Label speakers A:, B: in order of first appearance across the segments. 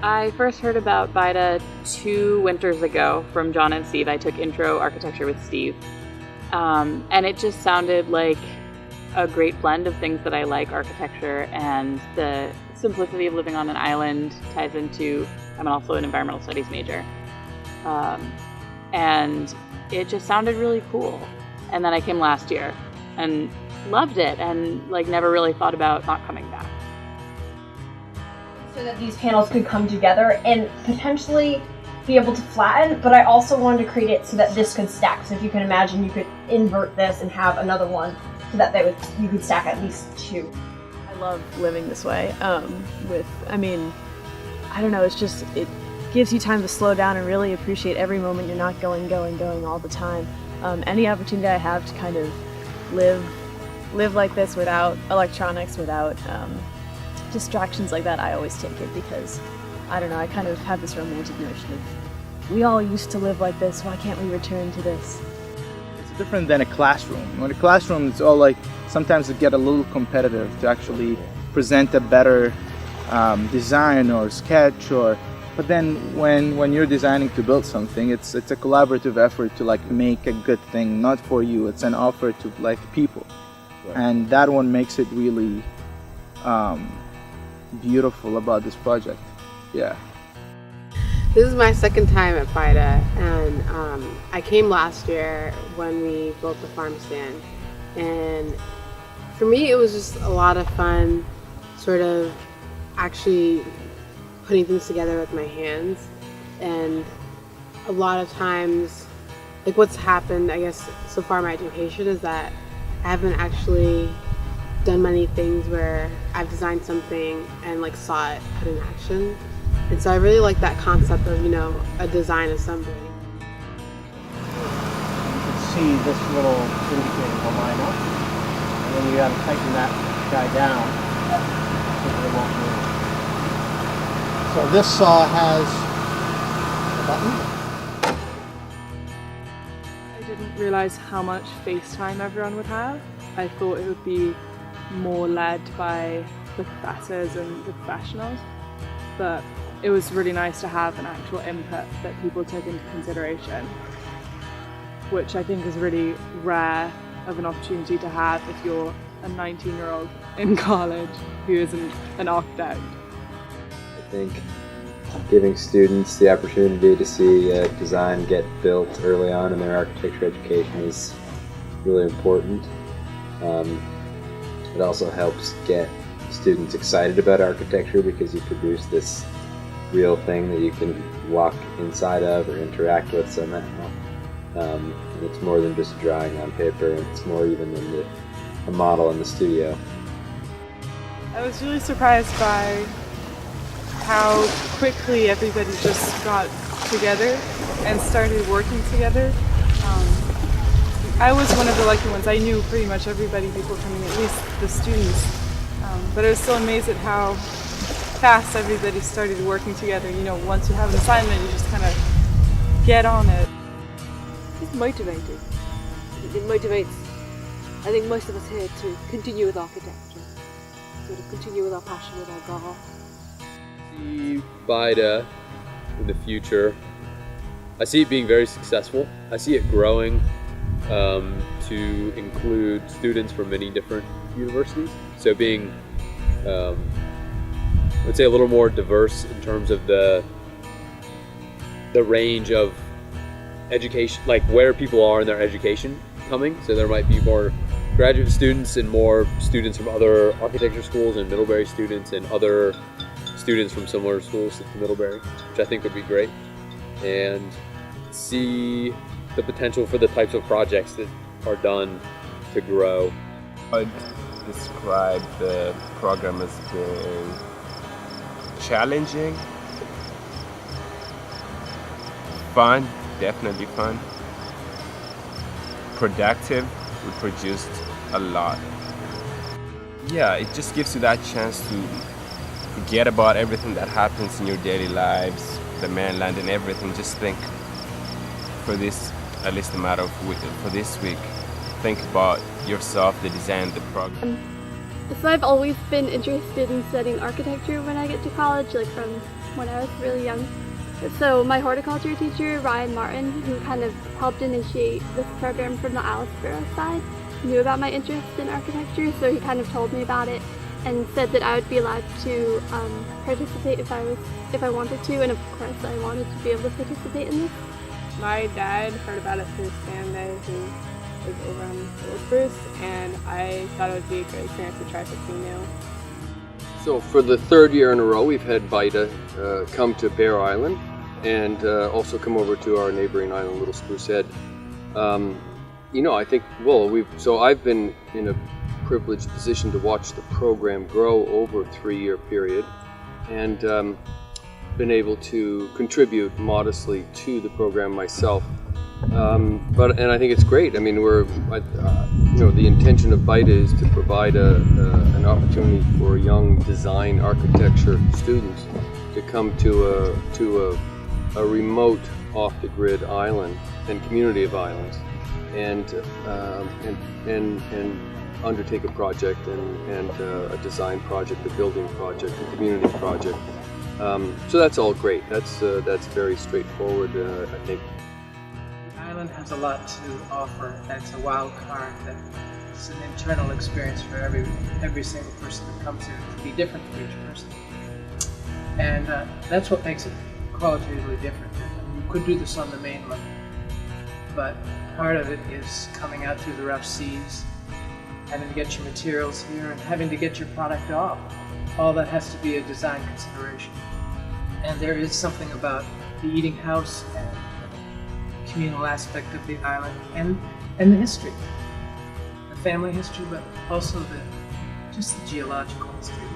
A: I first heard about VITA 2 winters ago from John and Steve. I took Intro Architecture with Steve. And it just sounded like a great blend of things that I like, architecture, and the simplicity of living on an island ties into, I'm also an environmental studies major. And it just sounded really cool. And then I came last year and loved it and never really thought about not coming back.
B: So that these panels could come together and potentially be able to flatten, but I also wanted to create it so that this could stack. So if you can imagine, you could invert this and have another one so that you could stack at least two.
C: I love living this way. I don't know, it gives you time to slow down and really appreciate every moment. You're not going all the time. Any opportunity I have to kind of live like this without electronics, without distractions like that, I always take it because, I don't know, I kind of have this romantic notion of we all used to live like this, why can't we return to this?
D: It's different than a classroom. When a classroom, it's all sometimes it get a little competitive to actually present a better design or sketch, but then when you're designing to build something, it's a collaborative effort to make a good thing, not for you, it's an offer to people. Right. And that one makes it really beautiful about this project. Yeah.
E: This is my second time at VITA, and I came last year when we built the farm stand, and for me it was just a lot of fun sort of actually putting things together with my hands. And a lot of times, what's happened, I guess, so far in my education is that I haven't actually done many things where I've designed something and saw it put in action. And so I really like that concept of, a design assembly.
F: You can see this little indicator will line up, and then you got to tighten that guy down so that it won't move. So this saw has a button.
C: I didn't realize how much face time everyone would have. I thought it would be more led by the professors and the professionals, but it was really nice to have an actual input that people took into consideration, which I think is really rare of an opportunity to have if you're a 19-year-old in college who isn't an architect.
G: I think giving students the opportunity to see design get built early on in their architecture education is really important. It also helps get students excited about architecture because you produce this real thing that you can walk inside of or interact with somehow. And it's more than just drawing on paper, and it's more even than a model in the studio.
C: I was really surprised by how quickly everybody just got together and started working together. I was one of the lucky ones. I knew pretty much everybody before coming, at least the students. But I was still amazed at how fast everybody started working together. Once you have an assignment, you just kind of get on it.
H: It's motivating. It motivates, I think, most of us here to continue with architecture, sort of continue with our passion, with our goal.
I: See VITA in the future. I see it being very successful. I see it growing to include students from many different universities. So being, I would say, a little more diverse in terms of the range of education, where people are in their education coming. So there might be more graduate students and more students from other architecture schools, and Middlebury students and other students from similar schools to Middlebury, which I think would be great, and see the potential for the types of projects that are done to grow.
J: I'd describe the program as being challenging, fun, definitely fun, productive. We produced a lot. Yeah, it just gives you that chance to forget about everything that happens in your daily lives, the mainland and everything. Just think for this, at least a matter of for this week, think about yourself, the design, the program.
K: So I've always been interested in studying architecture when I get to college, from when I was really young. So my horticulture teacher, Ryan Martin, who kind of helped initiate this program from the Aliceboro side, knew about my interest in architecture, so he kind of told me about it and said that I would be allowed to participate if I wanted to, and of course I wanted to be able to participate in this.
C: My dad heard about it through Stanley, who was over on Old Spruce, and I thought it would be a great chance to try something new.
L: So for the third year in a row, we've had VITA come to Bear Island and also come over to our neighboring island, Little Spruce Head. You know, I think, so I've been in a privileged position to watch the program grow over a 3-year period, and been able to contribute modestly to the program myself. And I think it's great. I mean, you know, the intention of VITA is to provide an opportunity for young design architecture students to come to a remote, off-the-grid island and community of islands, and undertake a project and a design project, a building project, a community project. So that's all great. That's very straightforward, I think.
M: The island has a lot to offer. That's a wild card. It's an internal experience for every single person that comes here. It can be different for each person, and that's what makes it qualitatively different. You could do this on the mainland, but part of it is coming out through the rough seas, having to get your materials here, and having to get your product off. All that has to be a design consideration. And there is something about the eating house and the communal aspect of the island and the history, the family history, but also just the geological history.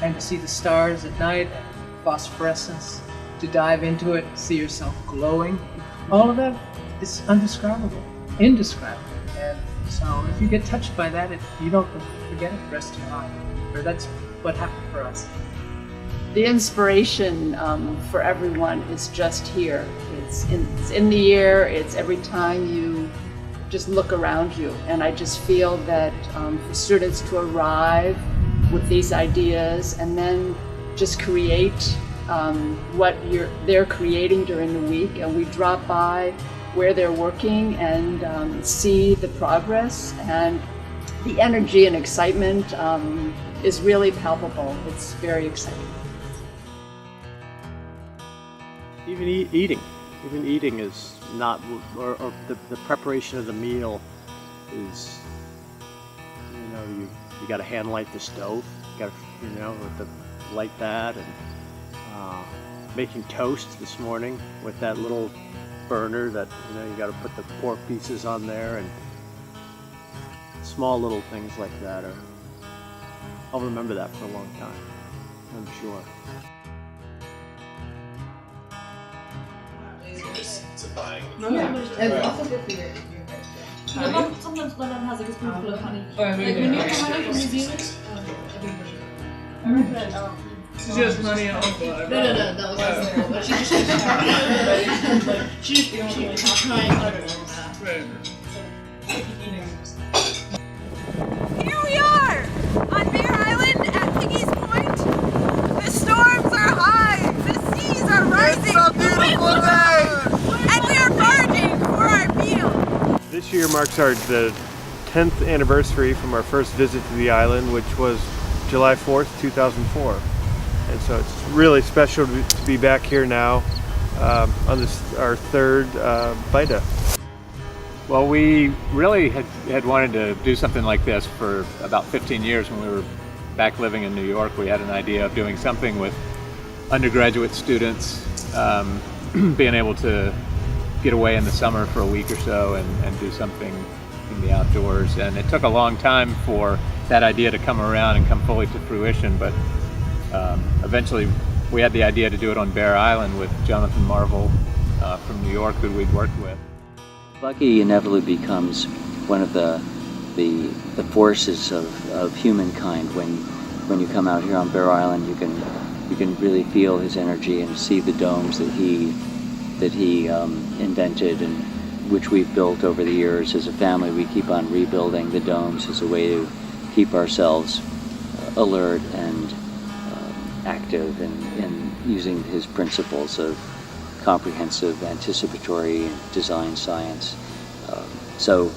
M: And to see the stars at night and phosphorescence, to dive into it, see yourself glowing, all of that is indescribable. And so if you get touched by that, you don't forget it the rest of your life. Or that's what happened for us.
N: The inspiration for everyone is just here. It's in the air. It's every time you just look around you. And I just feel that for students to arrive with these ideas and then just create what they're creating during the week, and we drop by where they're working and see the progress, and the energy and excitement is really palpable. It's very exciting.
F: Even eating is not, or the preparation of the meal is, you know, you got to hand light the stove. You got to, light that, and making toast this morning with that little burner that, you got to put the pork pieces on there, and small little things like that I'll remember that for a long time, I'm sure.
O: And also good for your sometimes my mom has like a spoonful of honey. Like when you come out from New Zealand, I recommend.
M: She just honey on
O: No, that was terrible. But she just trying.
P: Here we are on Bear Island at Piggy's Point. The storms are high, the seas are rising. It's a beautiful day, and we are foraging for our meal.
Q: This year marks the 10th anniversary from our first visit to the island, which was July 4th, 2004. And so it's really special to be back here now on our third VITA.
R: Well, we really had wanted to do something like this for about 15 years. When we were back living in New York, we had an idea of doing something with undergraduate students, being able to get away in the summer for a week or so and do something in the outdoors. And it took a long time for that idea to come around and come fully to fruition, but eventually we had the idea to do it on Bear Island with Jonathan Marvel from New York, who we'd worked with.
S: Bucky inevitably becomes one of the forces of humankind. When you come out here on Bear Island, you can really feel his energy and see the domes that he invented, and which we've built over the years. As a family, we keep on rebuilding the domes as a way to keep ourselves alert and active in using his principles of comprehensive anticipatory design science. So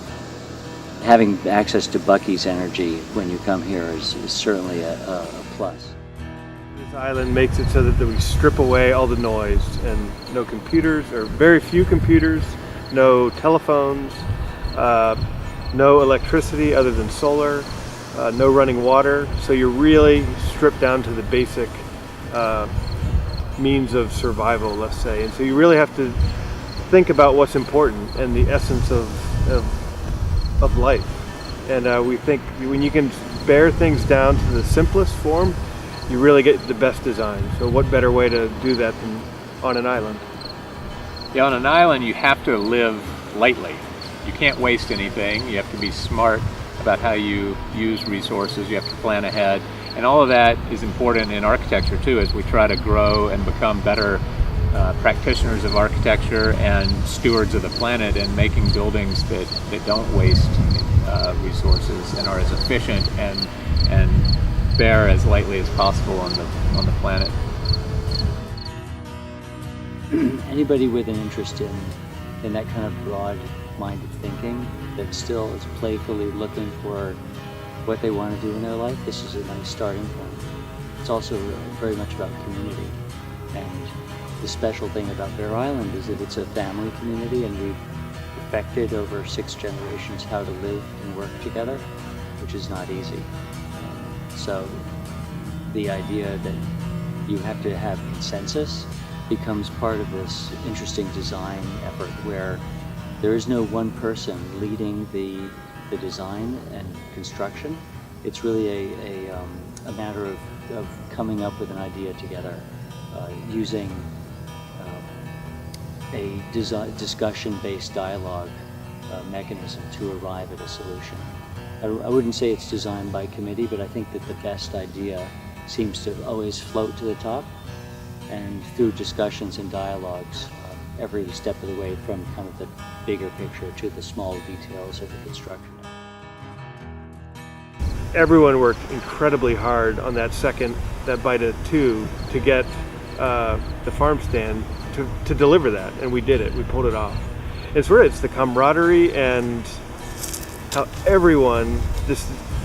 S: having access to Bucky's energy when you come here is certainly a plus.
Q: This island makes it so that we strip away all the noise, and no computers, or very few computers, no telephones, no electricity other than solar, no running water. So you're really stripped down to the basic means of survival, let's say. And so you really have to think about what's important and the essence of life. And we think when you can bear things down to the simplest form, you really get the best design. So what better way to do that than on an island?
R: Yeah, on an island you have to live lightly. You can't waste anything. You have to be smart about how you use resources. You have to plan ahead. And all of that is important in architecture too, as we try to grow and become better practitioners of architecture and stewards of the planet, and making buildings that don't waste resources and are as efficient and bear as lightly as possible on the planet.
S: Anybody with an interest in that kind of broad-minded thinking that still is playfully looking for what they want to do in their life, this is a nice starting point. It's also very much about community. And the special thing about Bear Island is that it's a family community, and we've perfected over 6 generations how to live and work together, which is not easy. So the idea that you have to have consensus becomes part of this interesting design effort where there is no one person leading the design and construction. It's really a matter of coming up with an idea together, using a discussion-based dialogue mechanism to arrive at a solution. I wouldn't say it's designed by committee, but I think that the best idea seems to always float to the top, and through discussions and dialogues, every step of the way, from kind of the bigger picture to the small details of the construction.
Q: Everyone worked incredibly hard on that BITA 2 to get the farm stand to deliver that, and we did it. We pulled it off. It's the camaraderie and how everyone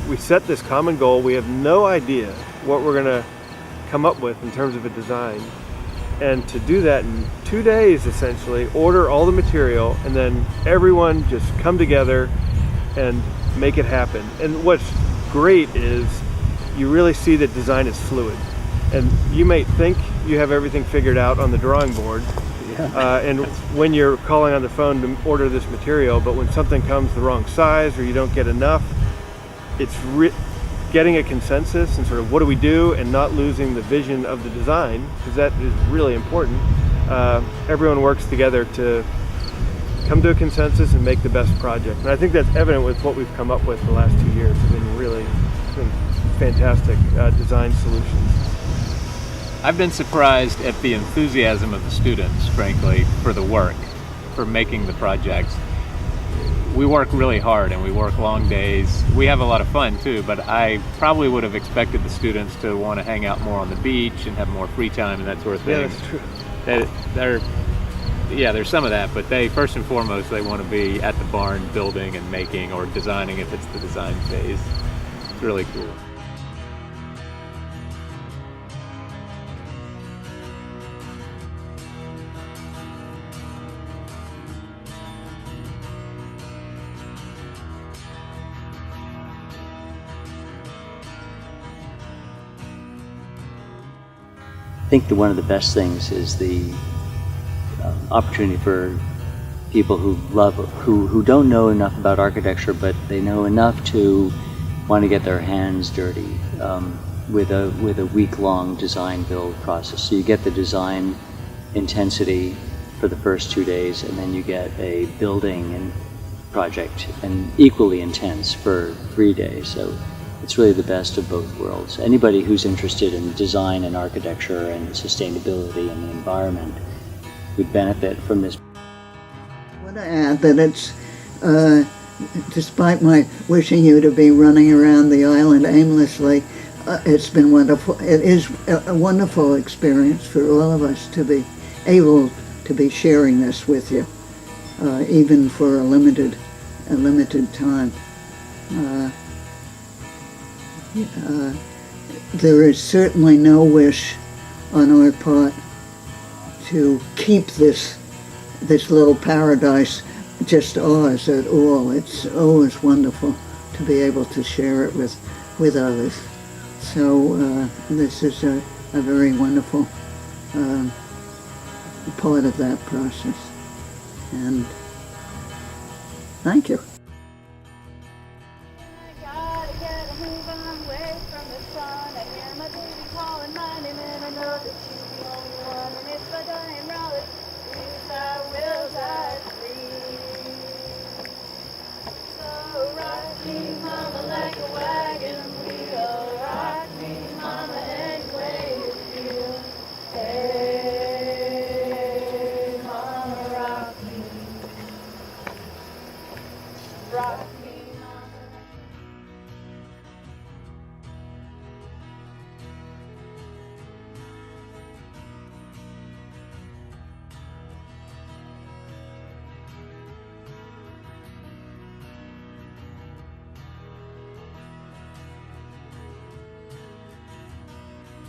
Q: we set this common goal. We have no idea what we're going to come up with in terms of a design, and to do that in 2 days, essentially, order all the material, and then everyone just come together and make it happen. And what's great is you really see that design is fluid, and you may think you have everything figured out on the drawing board, and when you're calling on the phone to order this material, but when something comes the wrong size or you don't get enough, it's getting a consensus and sort of what do we do, and not losing the vision of the design, because that is really important. Everyone works together to come to a consensus and make the best project. And I think that's evident with what we've come up with the last 2 years. Have been really fantastic design solutions.
R: I've been surprised at the enthusiasm of the students, frankly, for the work, for making the projects. We work really hard and we work long days. We have a lot of fun too, but I probably would have expected the students to want to hang out more on the beach and have more free time and that sort of thing.
Q: Yeah, that's true.
R: There's some of that, but first and foremost, they want to be at the barn building and making, or designing if it's the design phase. It's really cool.
S: I think that one of the best things is the opportunity for people who don't know enough about architecture, but they know enough to want to get their hands dirty with a week-long design build process. So you get the design intensity for the first 2 days, and then you get a building and project, and equally intense for 3 days. So it's really the best of both worlds. Anybody who's interested in design and architecture and sustainability and the environment would benefit from this.
T: I want to add that it's, despite my wishing you to be running around the island aimlessly, it's been wonderful. It is a wonderful experience for all of us to be able to be sharing this with you, even for a limited time. There is certainly no wish on our part to keep this little paradise just ours at all. It's always wonderful to be able to share it with others. So this is a very wonderful part of that process. And thank you.
P: Rock me.